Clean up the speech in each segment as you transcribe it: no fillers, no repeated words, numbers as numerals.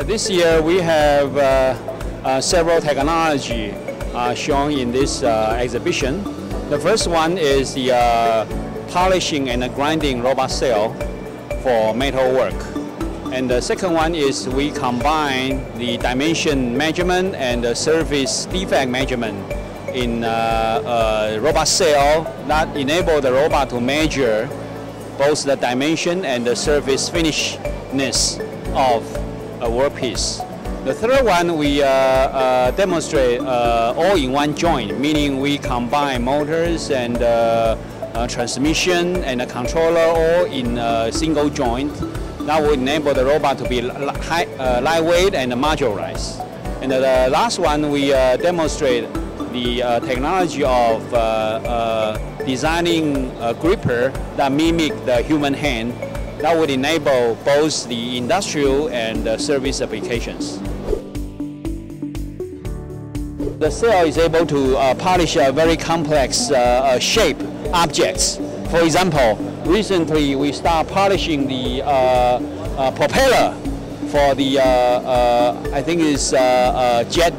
This year we have several technology shown in this exhibition. The first one is the polishing and grinding robot cell for metal work. And the second one is we combine the dimension measurement and the surface defect measurement in a robot cell that enable the robot to measure both the dimension and the surface finishedness of a workpiece. The third one, we demonstrate all-in-one joint, meaning we combine motors and transmission and a controller all in a single joint. That will enable the robot to be lightweight and modularized. And the last one, we demonstrate the technology of designing a gripper that mimic the human hand. That would enable both the industrial and service applications. The cell is able to polish a very complex shape objects. For example, recently we start polishing the propeller for the I think it's jet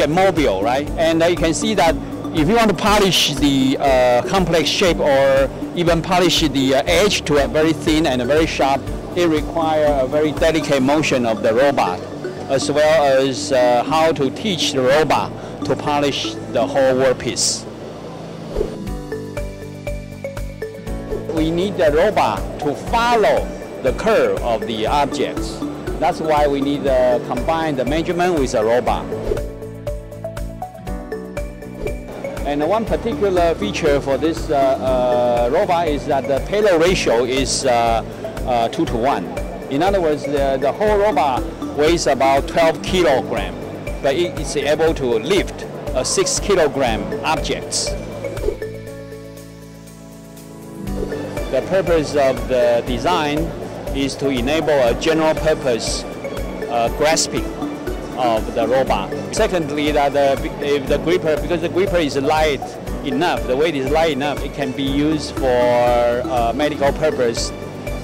mobile, right? And you can see that if you want to polish the complex shape or even polish the edge to a very thin and very sharp, it requires a very delicate motion of the robot, as well as how to teach the robot to polish the whole workpiece. We need the robot to follow the curve of the objects. That's why we need to combine the measurement with a robot. And one particular feature for this robot is that the payload ratio is 2 to 1. In other words, the whole robot weighs about 12 kilograms, but it is able to lift a 6 kilogram objects. The purpose of the design is to enable a general purpose grasping of the robot. Secondly, that if the gripper, because the gripper is light enough, the weight is light enough, it can be used for medical purpose.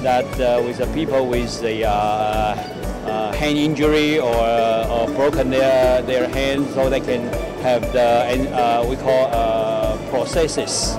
That with the people with the hand injury or broken their hand, so they can have the we call prosthesis.